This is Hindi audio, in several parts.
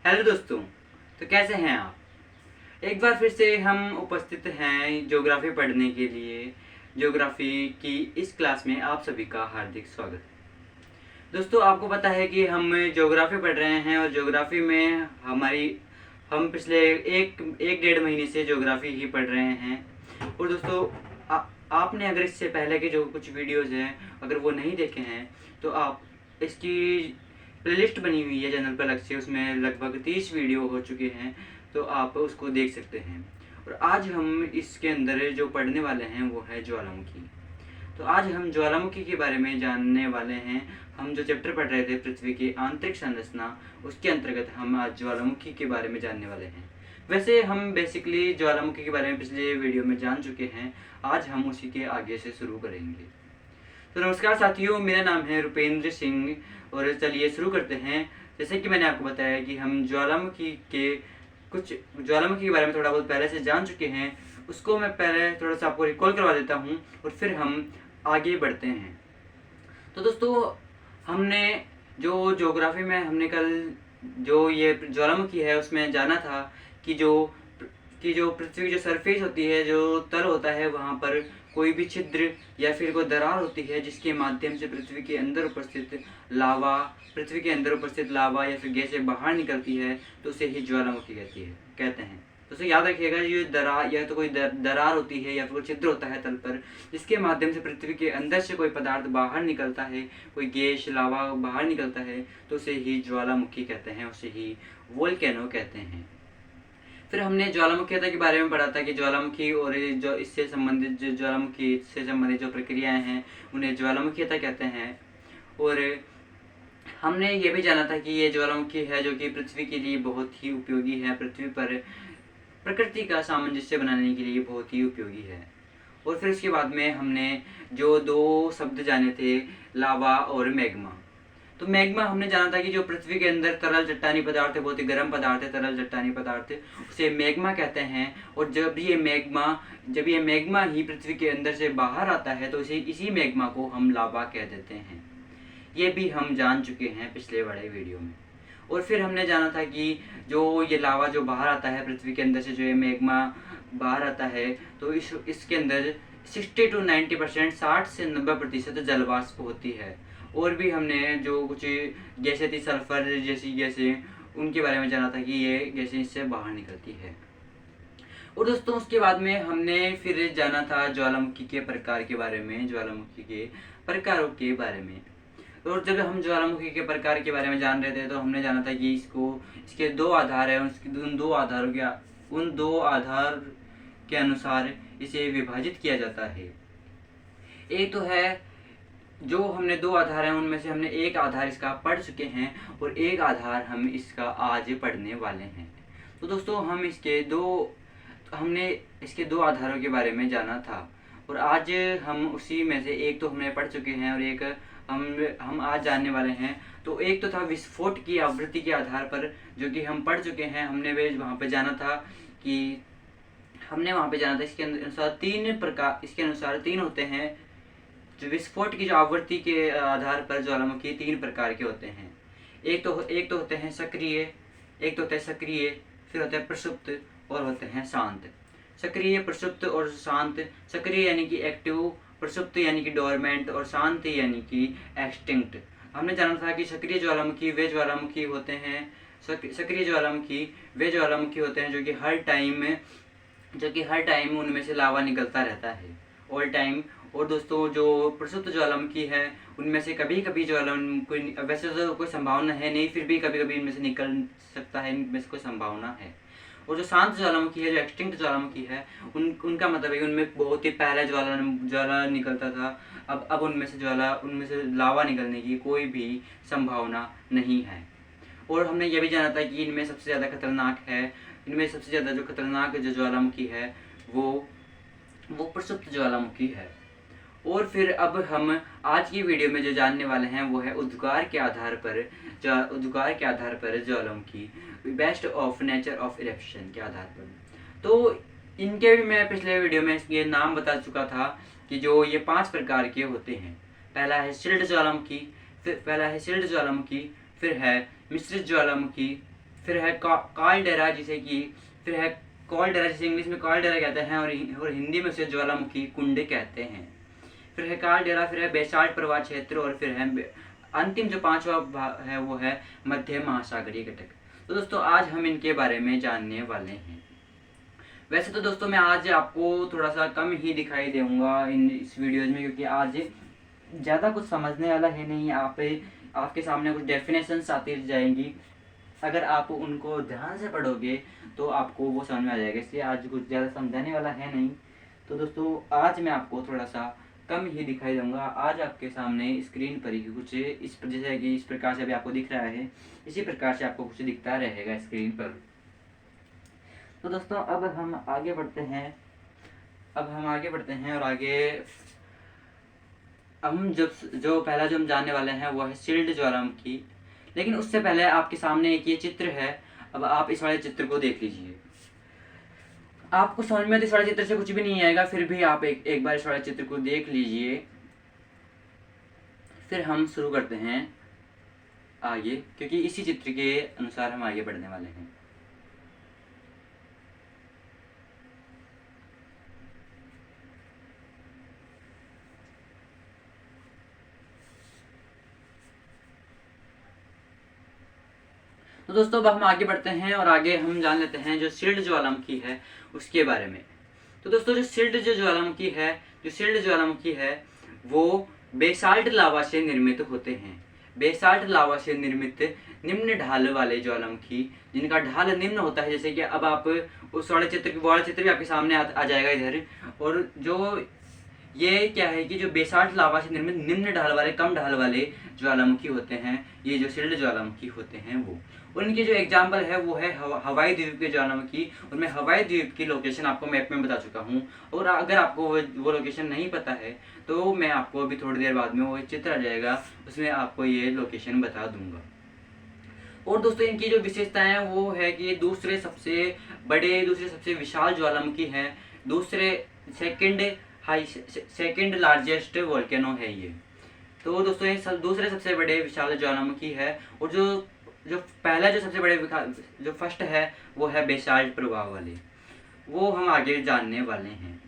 हेलो दोस्तों। तो कैसे हैं आप। एक बार फिर से हम उपस्थित हैं ज्योग्राफी पढ़ने के लिए। ज्योग्राफी की इस क्लास में आप सभी का हार्दिक स्वागत है। दोस्तों, आपको पता है कि हम ज्योग्राफी पढ़ रहे हैं और ज्योग्राफी में हम पिछले एक एक डेढ़ महीने से ज्योग्राफी ही पढ़ रहे हैं। और दोस्तों, आपने अगर इससे पहले के जो कुछ वीडियोज़ हैं अगर वो नहीं देखे हैं तो आप इसकी प्लेलिस्ट बनी हुई है चैनल पर अलग से, उसमें लगभग 30 वीडियो हो चुके हैं, तो आप उसको देख सकते हैं। और आज हम इसके अंदर जो पढ़ने वाले हैं वो है ज्वालामुखी। तो आज हम ज्वालामुखी के बारे में जानने वाले हैं। हम जो चैप्टर पढ़ रहे थे पृथ्वी की आंतरिक संरचना, उसके अंतर्गत हम आज ज्वालामुखी के बारे में जानने वाले हैं। वैसे हम बेसिकली ज्वालामुखी के बारे में पिछले वीडियो में जान चुके हैं, आज हम उसी के आगे से शुरू करेंगे। तो नमस्कार साथियों, मेरा नाम है रुपेंद्र सिंह और चलिए शुरू करते हैं। जैसे कि मैंने आपको बताया कि हम ज्वालामुखी के बारे में थोड़ा बहुत पहले से जान चुके हैं, उसको मैं पहले थोड़ा सा आपको रिकॉल करवा देता हूँ और फिर हम आगे बढ़ते हैं। तो दोस्तों, हमने जो ज्योग्राफी में हमने कल जो ये ज्वालामुखी है उसमें जाना था कि जो पृथ्वी की जो सरफेस होती है, जो तल होता है, वहाँ पर कोई भी छिद्र या फिर कोई दरार होती है जिसके माध्यम से पृथ्वी के अंदर उपस्थित लावा या फिर गैसें बाहर निकलती है, तो उसे ही ज्वालामुखी कहते हैं। तो उसे याद रखिएगा, ये दरार या तो कोई दरार होती है या फिर कोई छिद्र होता है तल पर, जिसके माध्यम से पृथ्वी के अंदर से कोई पदार्थ बाहर निकलता है, कोई गैस लावा बाहर निकलता है, तो उसे ही ज्वालामुखी कहते हैं, उसे ही वोल्केनो कहते हैं। फिर हमने ज्वालामुखीता के बारे में पढ़ा था कि ज्वालामुखी और जो इससे संबंधित ज्वालामुखी से संबंधित जो प्रक्रियाएं हैं उन्हें ज्वालामुखीता कहते हैं। और हमने ये भी जाना था कि ये ज्वालामुखी है जो कि पृथ्वी के लिए बहुत ही उपयोगी है, पृथ्वी पर प्रकृति का सामंजस्य बनाने के लिए बहुत ही उपयोगी है। और फिर उसके बाद में हमने जो दो शब्द जाने थे, लावा और मैग्मा। तो मैग्मा हमने जाना था कि जो पृथ्वी के अंदर तरल चट्टानी पदार्थ है, बहुत ही गर्म पदार्थ है, तरल चट्टानी पदार्थ है, उसे मैग्मा कहते हैं। और जब ये मैग्मा ही पृथ्वी के अंदर से बाहर आता है तो इसी मैग्मा को हम लावा कह देते हैं। ये भी हम जान चुके हैं पिछले बड़े वीडियो में। और फिर हमने जाना था कि जो ये लावा जो बाहर आता है पृथ्वी के अंदर से, जो ये मैग्मा बाहर आता है, तो इसके अंदर 60 to 90%, 60 से 90% जलवाष्प होती है। और भी हमने जो कुछ गैसें थी, सल्फर जैसी गैसें, उनके बारे में जाना था कि ये गैसें इससे बाहर निकलती है। और दोस्तों, उसके बाद में हमने फिर जाना था ज्वालामुखी के प्रकार के बारे में, ज्वालामुखी के प्रकारों के बारे में। और जब हम ज्वालामुखी के प्रकार के बारे में जान रहे थे तो हमने जाना था कि इसके दो आधार हैं, उन दो आधार के अनुसार इसे विभाजित किया जाता है। एक तो है, जो हमने दो आधार हैं उनमें से हमने एक आधार इसका पढ़ चुके हैं और एक आधार हम इसका आज पढ़ने वाले हैं। तो दोस्तों, हमने इसके दो आधारों के बारे में जाना था और आज हम उसी में से एक तो हमने पढ़ चुके हैं और एक हम आज जानने वाले हैं। तो एक तो था विस्फोट की आवृत्ति के आधार पर, जो कि हम पढ़ चुके हैं। हमने वहाँ पे जाना था इसके अनुसार तीन होते हैं। जो विस्फोट की जो आवृत्ति के आधार पर ज्वालामुखी तीन प्रकार के होते हैं। एक तो होते हैं सक्रिय, फिर होते हैं प्रसुप्त और होते हैं शांत। सक्रिय, प्रसुप्त और शांत। सक्रिय यानी कि एक्टिव, प्रसुप्त यानी कि डोरमेंट और शांत यानी कि एक्सटिंक्ट। हमने जाना था कि सक्रिय ज्वालामुखी वे ज्वालामुखी होते हैं जो कि हर टाइम उनमें से लावा निकलता रहता है, ऑल टाइम। और दोस्तों, जो प्रसुप्त ज्वालामुखी है उनमें से कभी कभी ज्वालामुखी, वैसे तो कोई संभावना है नहीं, फिर भी कभी कभी इनमें से निकल सकता है, इनमें से कोई संभावना है। और जो शांत ज्वालामुखी है, जो एक्सटिंक्ट ज्वालामुखी है, उनका मतलब है उनमें बहुत ही पहले ज्वाला निकलता था, अब उनमें से लावा निकलने की कोई भी संभावना नहीं है। और हमने ये भी जाना था कि इनमें सबसे ज़्यादा जो खतरनाक जो ज्वालामुखी है वो प्रसुप्त ज्वालामुखी है। और फिर अब हम आज की वीडियो में जो जानने वाले हैं वो है उद्गार के आधार पर ज्वालामुखी, best of nature of eruption के आधार पर। तो इनके भी मैं पिछले वीडियो में ये नाम बता चुका था कि जो ये 5 प्रकार के होते हैं। पहला है शिल्ड ज्वालामुखी, फिर है मिश्रित ज्वालामुखी, फिर है कालडेरा फिर है कॉलडेरा, जिसे इंग्लिश में कॉलडेरा कहते हैं और हिंदी में उसे ज्वालामुखी कुंड कहते हैं। फिर है कालडेरा, फिर है बेसाल्ट प्रवाह क्षेत्र, और फिर है अंतिम जो पांचवा है वो है मध्य महासागरीय घटक। तो दोस्तों आज हम इनके बारे में जानने वाले हैं। वैसे तो दोस्तों मैं आज आपको थोड़ा सा कम ही दिखाई दूंगा इस वीडियोज में, क्योंकि आज ज़्यादा कुछ समझने वाला है नहीं। आपके सामने कुछ डेफिनेशंस आती जाएंगी, अगर आप उनको ध्यान से पढ़ोगे तो आपको वो समझ में आ जाएगा, इसलिए आज कुछ ज़्यादा समझाने वाला है नहीं। तो दोस्तों आज मैं आपको थोड़ा सा कम ही दिखाई दूंगा। आज आपके सामने स्क्रीन पर ही कुछ जैसे कि इस प्रकार से अभी आपको दिख रहा है, इसी प्रकार से आपको कुछ दिखता रहेगा स्क्रीन पर। तो दोस्तों अब हम आगे बढ़ते हैं और आगे हम जो पहला जो हम जानने वाले हैं वो है शील्ड ज्वालामुखी। लेकिन उससे पहले आपके सामने एक ये चित्र है, अब आप इस वाले चित्र को देख लीजिए। आपको समझ में तो इस वाले चित्र से कुछ भी नहीं आएगा, फिर भी आप एक बार इस वाले चित्र को देख लीजिए, फिर हम शुरू करते हैं आगे, क्योंकि इसी चित्र के अनुसार हम आगे बढ़ने वाले हैं। तो दोस्तों अब हम आगे बढ़ते हैं और आगे हम जान लेते हैं जो शील्ड ज्वालामुखी है उसके बारे में। तो दोस्तों जो शील्ड ज्वालामुखी है वो बेसाल्ट लावा से निर्मित होते हैं। बेसाल्ट लावा से निर्मित निम्न ढाल वाले ज्वालामुखी, जिनका ढाल निम्न होता है, जैसे कि अब आप उस वाले चित्र भी आपके सामने आ जाएगा इधर। और जो ये क्या है कि जो बेसाल्ट लावा से निर्मित निम्न ढाल वाले, कम ढाल वाले ज्वालामुखी होते हैं, ये जो शील्ड ज्वालामुखी होते हैं वो। और इनकी जो एग्जाम्पल है वो है हवाई द्वीप के ज्वालामुखी। और मैं हवाई द्वीप की लोकेशन आपको मैप में बता चुका हूँ, और अगर आपको वो लोकेशन नहीं पता है तो मैं आपको अभी थोड़ी देर बाद में वो चित्र आ जाएगा, उसमें आपको ये लोकेशन बता दूंगा। और दोस्तों इनकी जो विशेषताएं हैं वो है कि दूसरे सबसे विशाल ज्वालामुखी है, सेकंड लार्जेस्ट वोल्केनो है ये। तो दोस्तों ये दूसरे सबसे बड़े विशाल ज्वालामुखी है। और जो पहला जो सबसे बड़े जो फर्स्ट है वो है बेसाल्ट प्रवाह वाले, वो हम आगे जानने वाले हैं।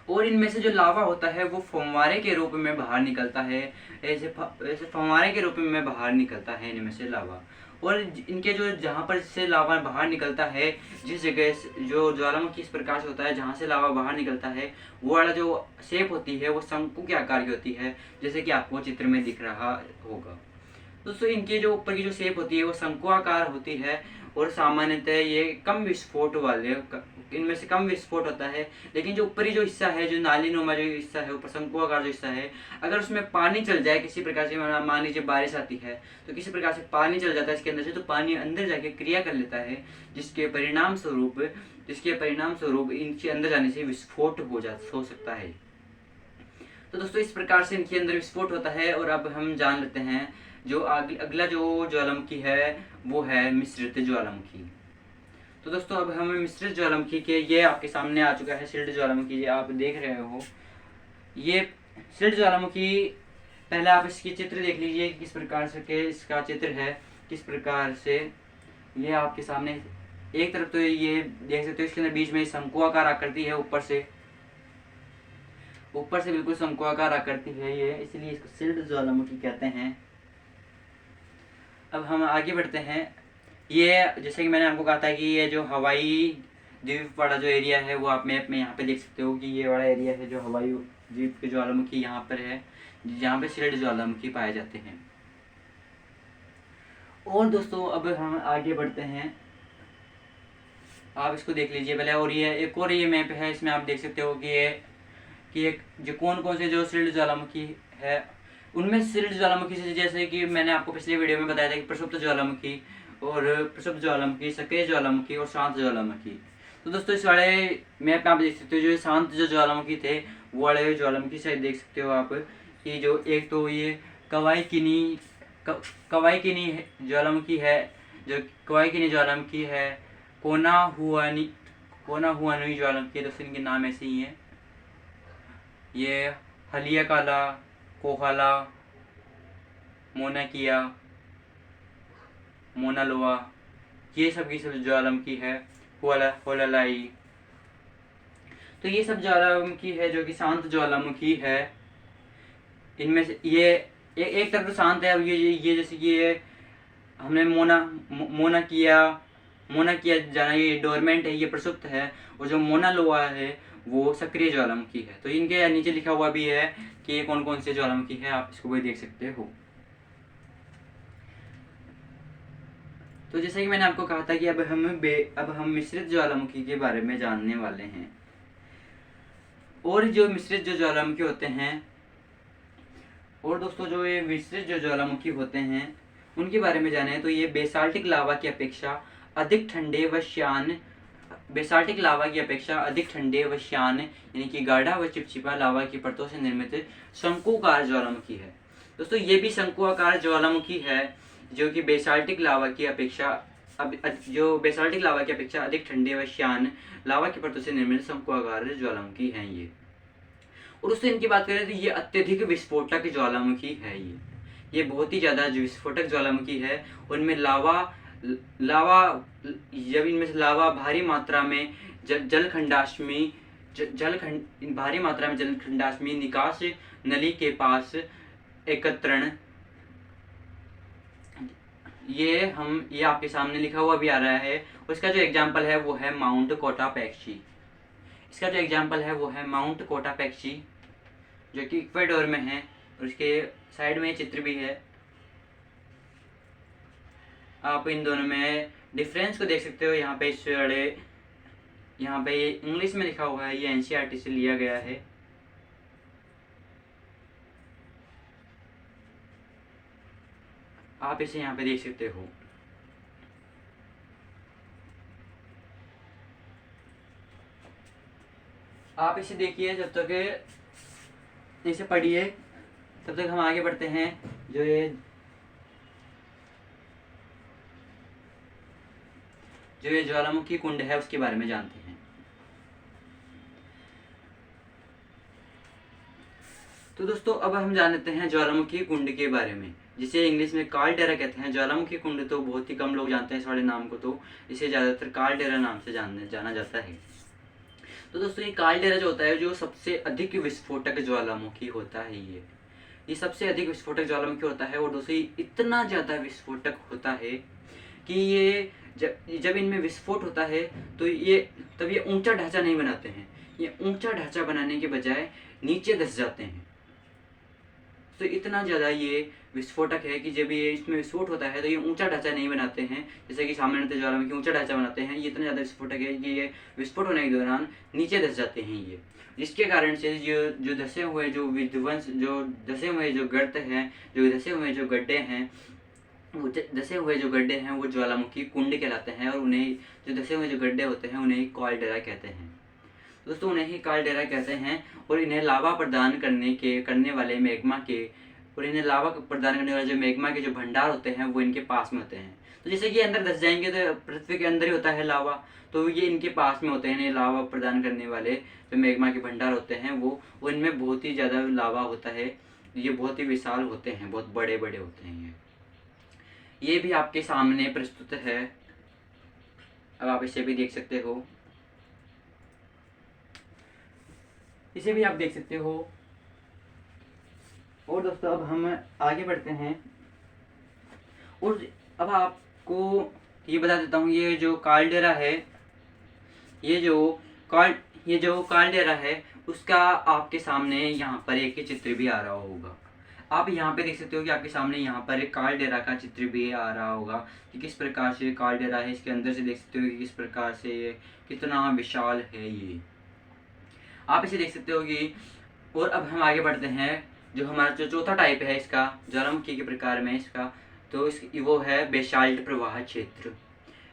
और इनमें से जो लावा होता है वो फव्वारे के रूप में बाहर निकलता है, ऐसे फव्वारे के रूप में बाहर निकलता है इनमें से लावा। और इनके जो जहाँ पर से लावा बाहर निकलता है, जिस जगह जो ज्वालामुखी इस प्रकार से होता है जहाँ से लावा बाहर निकलता है, वो वाला जो शेप होती है वो शंकु के आकार की होती है, जैसे कि आपको चित्र में दिख रहा होगा। दोस्तों इनके जो ऊपर की जो शेप होती है वो शंकु आकार होती है, और सामान्यतः ये इनमें से कम विस्फोट होता है। लेकिन जो ऊपरी जो हिस्सा है, जो नालीनुमा जो हिस्सा है, ऊपर शंकु आकार जो हिस्सा है, अगर उसमें पानी चल जाए किसी प्रकार से, मान लीजिए बारिश आती है तो किसी प्रकार से पानी चल जाता है इसके अंदर से, तो पानी अंदर जाके क्रिया कर लेता है, जिसके परिणाम स्वरूप इनके अंदर जाने से विस्फोट हो सकता है। तो दोस्तों इस प्रकार से इनके अंदर विस्फोट होता है। और अब हम जान लेते हैं जो अगला जो ज्वालामुखी है वो है मिश्रित ज्वालामुखी। तो दोस्तों अब हमें मिश्रित ज्वालामुखी के, ये आपके सामने आ चुका है शील्ड ज्वालामुखी, ये आप देख रहे हो। ये शील्ड ज्वालामुखी, पहले आप इसकी चित्र देख लीजिए किस प्रकार से के इसका चित्र है, किस प्रकार से ये आपके सामने। एक तरफ तो ये देख सकते हो इसके अंदर बीच में शंकु आकार आकृति है, ऊपर से बिल्कुल शंकु आकार आकृति है ये, इसलिए इसको शील्ड ज्वालामुखी कहते हैं। अब हम आगे बढ़ते हैं। ये जैसे कि मैंने आपको कहा था कि ये जो हवाई द्वीप वाला जो एरिया है वो आप मैप में यहाँ पे देख सकते हो कि ये वाला एरिया है जो हवाई द्वीप के ज्वालामुखी यहाँ पर है, जहाँ पे शील्ड ज्वालामुखी पाए जाते हैं। और दोस्तों अब हम आगे बढ़ते हैं, आप इसको देख लीजिए पहले। और ये एक और ये मैप है, इसमें आप देख सकते हो कि जो कौन से जो शील्ड ज्वालामुखी है, उनमें शील्ड ज्वालामुखी से जैसे कि मैंने आपको पिछले वीडियो में बताया था कि प्रसुप्त ज्वालामुखी, सक्रिय ज्वालामुखी और शांत ज्वालामुखी। तो दोस्तों इस वाले मैप में आप देख सकते हो जो शांत जो ज्वालामुखी थे वो वाले ज्वालामुखी से देख सकते हो आप कि जो एक तो ये कवाईकिनी ज्वालामुखी है, जो कवाईकिनी ज्वालामुखी है, कोनाहुआनुई ज्वालामुखी, दोस्तों इनके नाम ऐसे ही हैं। ये हलियाकाला, कोहाला, मोनाकिया, मोनालोआ, ये सब की सब ज्वालामुखी है। होलालाई, तो ये सब ज्वालामुखी है जो कि शांत ज्वालामुखी है। इनमें से ये एक तरफ तो शांत है। अब ये जैसे कि ये हमने मोना किया जाना, ये डोरमेंट है, ये प्रसुप्त है। और जो मोना लोआ है वो सक्रिय ज्वालामुखी है। तो इनके नीचे लिखा हुआ भी है कि ये कौन कौन से ज्वालामुखी है, आप इसको भी देख सकते हो। तो जैसा कि मैंने आपको कहा था कि अब हम मिश्रित ज्वालामुखी के बारे में जानने वाले हैं। और जो मिश्रित जो ज्वालामुखी होते हैं, और दोस्तों जो ये मिश्रित जो ज्वालामुखी होते हैं उनके बारे में जाने तो ये बेसाल्टिक लावा की अपेक्षा अधिक ठंडे व श्यान यानी कि गाढ़ा व चिपचिपा लावा की परतों से निर्मित शंकुकार ज्वालामुखी है। दोस्तों ये भी शंकुआकार ज्वालामुखी है जो कि बेसाल्टिक लावा की अपेक्षा अधिक ठंडे व श्यान लावा की परतों से निर्मित शंकुआकार ज्वालामुखी हैं ये। और उससे इनकी बात करें तो ये अत्यधिक विस्फोटक ज्वालामुखी है। ये बहुत ही ज़्यादा विस्फोटक ज्वालामुखी है। उनमें जब इनमें से लावा भारी मात्रा में जलखंडाश्मी निकास नली के पास एकत्रण, ये आपके सामने लिखा हुआ भी आ रहा है। उसका जो एग्जाम्पल है वो है माउंट कोटापैक्शी, जो कि इक्वाडोर में है। और उसके साइड में चित्र भी है। आप इन दोनों में डिफरेंस को देख सकते हो। यहाँ पे इंग्लिश में लिखा हुआ है, ये एनसीईआरटी से लिया गया है। आप इसे यहाँ पे देख सकते हो। आप इसे देखिए, जब तक इसे पढ़िए तब तक हम आगे बढ़ते हैं। जो ये ज्वालामुखी कुंड है उसके बारे में जानते हैं। तो दोस्तों अब हम जान लेते हैं ज्वालामुखी कुंड के बारे में, जिसे इंग्लिश में कालडेरा कहते हैं। ज्वालामुखी कुंड तो बहुत ही कम लोग जानते हैं सारे नाम को, तो इसे ज़्यादातर कालडेरा नाम से जाना जाता है। तो दोस्तों ये कालडेरा जो होता है, जो सबसे अधिक विस्फोटक ज्वालामुखी होता है, ये सबसे अधिक विस्फोटक ज्वालामुखी होता है। और दोस्तों इतना ज़्यादा विस्फोटक होता है कि ये जब इनमें विस्फोट होता है तो तब ये ऊंचा ढांचा नहीं बनाते हैं। ये ऊंचा ढांचा बनाने के बजाय नीचे धंस जाते हैं। तो इतना ज़्यादा ये विस्फोटक है कि जब ये इसमें विस्फोट होता है तो ये ऊंचा ढांचा नहीं बनाते हैं, जैसे कि सामान्यतः ज्वालामुखी ऊंचा ढांचा बनाते हैं। ये इतना ज़्यादा विस्फोटक है कि ये विस्फोट होने के दौरान नीचे धंस जाते हैं ये, जिसके कारण से जो धसे हुए जो धसे हुए जो गर्त हैं, जो धसे हुए जो गड्ढे हैं, वो ज्वालामुखी कुंड कहलाते हैं। और उन्हें जो धसे हुए जो गड्ढे होते हैं उन्हें कालडेरा कहते हैं। दोस्तों उन्हें ही कालडेरा कहते हैं। और इन्हें लावा प्रदान करने वाले मैग्मा के जो भंडार होते हैं वो इनके पास में होते हैं। तो जैसे कि अंदर धस जाएंगे तो पृथ्वी के अंदर ही होता है लावा, तो ये इनके पास में होते हैं। इन्हें लावा प्रदान करने वाले जो मैग्मा के भंडार होते हैं वो इनमें बहुत ही ज़्यादा लावा होता है। ये बहुत ही विशाल होते हैं, बहुत बड़े बड़े होते हैं। ये भी आपके सामने प्रस्तुत है, अब आप इसे भी देख सकते हो। इसे भी आप देख सकते हो। और दोस्तों अब हम आगे बढ़ते हैं। और अब आपको ये बता देता हूँ, ये जो कालडेरा है, ये जो कालडेरा है उसका आपके सामने यहाँ पर एक चित्र भी आ रहा होगा। आप यहाँ पे देख सकते हो कि आपके सामने यहाँ पर एक कालडेरा का चित्र भी आ रहा होगा कि किस प्रकार से कालडेरा है। इसके अंदर से देख सकते हो कि किस प्रकार से ये कितना विशाल है, ये आप इसे देख सकते हो कि। और अब हम आगे बढ़ते हैं। जो हमारा जो चौथा टाइप है इसका ज्वालामुखी के प्रकार में इसका, तो वो है बेसाल्ट प्रवाह क्षेत्र।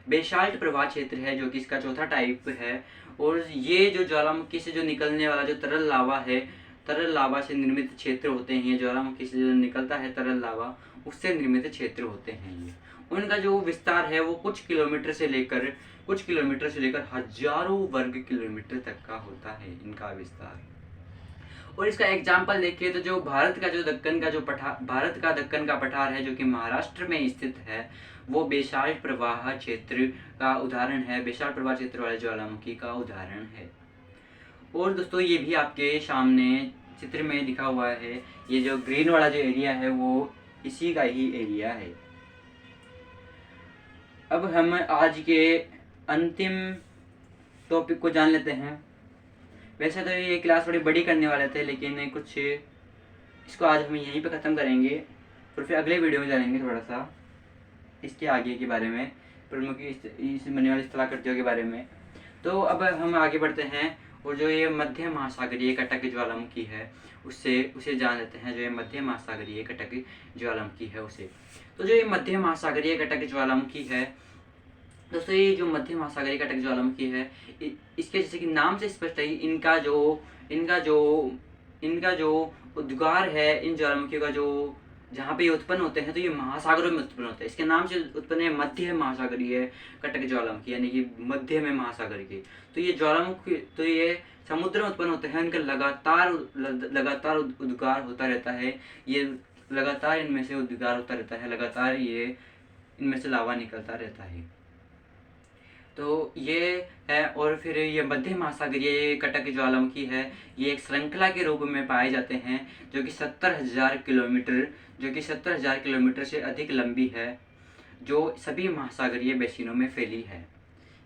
बेसाल्ट प्रवाह क्षेत्र है जो कि इसका चौथा टाइप है। और ये जो ज्वालामुखी से जो निकलने वाला जो तरल लावा है, तरल लावा से निर्मित क्षेत्र होते हैं। ये ज्वालामुखी से जो निकलता है तरल लावा, उससे निर्मित क्षेत्र होते हैं ये। उनका जो विस्तार है वो कुछ किलोमीटर से लेकर हजारों वर्ग किलोमीटर तक का होता है इनका विस्तार। और इसका एग्जाम्पल देखिए तो जो भारत का दक्कन का पठार है, जो कि महाराष्ट्र में स्थित है, वो बेसाल्ट प्रवाह क्षेत्र का उदाहरण है, बेसाल्ट प्रवाह क्षेत्र वाले ज्वालामुखी का उदाहरण है। और दोस्तों ये भी आपके सामने चित्र में दिखा हुआ है, ये जो ग्रीन वाला जो एरिया है वो इसी का ही एरिया है। अब हम आज के अंतिम टॉपिक को जान लेते हैं। वैसे तो ये क्लास थोड़ी बड़ी करने वाले थे, लेकिन कुछ इसको आज हम यहीं पे ख़त्म करेंगे और फिर अगले वीडियो में जानेंगे थोड़ा सा इसके आगे के बारे में, प्रमुख इस बनने वाली स्थलाकृतियों के बारे में। तो अब हम आगे बढ़ते हैं और जो ये मध्य महासागरीय कटक ज्वालामुखी है उसे जान लेते हैं। जो ये मध्य महासागरीय कटक ज्वालामुखी है उसे, तो जो ये मध्य महासागरीय कटक ज्वालामुखी है दोस्तों, ये जो मध्य महासागरीय कटक ज्वालामुखी है, इसके जैसे कि नाम से स्पष्ट है, इनका जो उद्गार है, इन ज्वालामुखियों का जो जहाँ पे ये उत्पन्न होते हैं तो ये महासागरों में उत्पन्न होते हैं। इसके नाम से उत्पन्न है मध्य महासागरीय कटक ज्वालामुखी, यानी कि मध्य में महासागर के। तो ये ज्वालामुखी तो ये समुद्र में उत्पन्न होते हैं, इनका लगातार उद्गार होता रहता है, ये लगातार इनमें से उद्गार होता रहता है, लगातार ये इनमें से लावा निकलता रहता है। तो ये है, और फिर ये मध्य महासागरीय कटक ज्वालामुखी है, ये एक श्रृंखला के रूप में पाए जाते हैं जो कि 70,000 किलोमीटर से अधिक लंबी है, जो सभी महासागरीय बेसिनों में फैली है।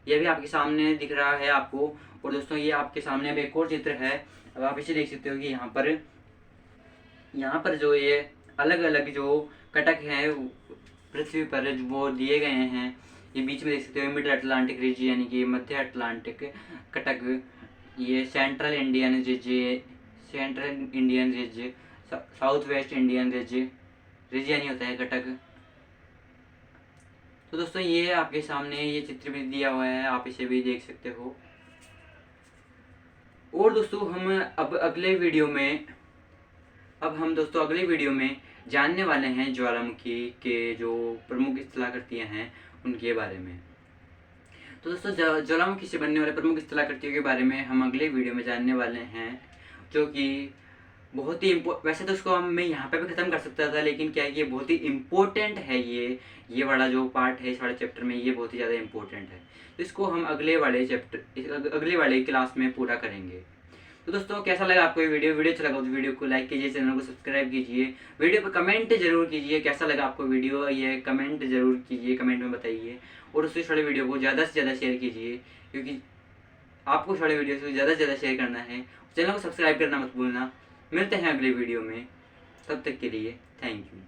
यह भी आपके सामने दिख रहा है आपको। और दोस्तों ये आपके सामने अब एक और चित्र है, अब आप इसे देख सकते हो कि यहाँ पर जो ये अलग अलग जो कटक हैं पृथ्वी पर वो दिए गए हैं। ये बीच में देख सकते हो मिड अटलांटिक रिज, यानी कि मध्य अटलांटिक कटक, ये central Indian ridge, south West Indian ridge यानी होता है कटक। तो दोस्तों ये आपके सामने ये चित्र भी दिया हुआ है, आप इसे भी देख सकते हो। और दोस्तों हम अगले वीडियो में जानने वाले हैं ज्वालामुखी के जो प्रमुख स्थलाकृतियाँ हैं उनके बारे में। तो दोस्तों ज्वालामुखी से बनने वाले प्रमुख स्थलाकृतियों के बारे में हम अगले वीडियो में जानने वाले हैं, जो कि बहुत ही वैसे तो उसको मैं यहाँ पे भी ख़त्म कर सकता था, लेकिन क्या है कि ये बहुत ही इम्पोर्टेंट है, ये वाला जो पार्ट है इस वाले चैप्टर में, ये बहुत ही ज़्यादा इम्पोर्टेंट है। तो इसको हम अगले वाले क्लास में पूरा करेंगे। तो दोस्तों कैसा लगा आपको ये वीडियो अच्छा लगा तो वीडियो को लाइक कीजिए, चैनल को सब्सक्राइब कीजिए, वीडियो पर कमेंट जरूर कीजिए कैसा लगा आपको वीडियो, ये कमेंट जरूर कीजिए, कमेंट में बताइए। और उससे छोटे वीडियो को ज़्यादा से ज़्यादा शेयर कीजिए, क्योंकि आपको छोटे वीडियो को ज़्यादा से ज़्यादा शेयर करना है। चैनल को सब्सक्राइब करना मत भूलना। मिलते हैं अगले वीडियो में, तब तक के लिए थैंक यू।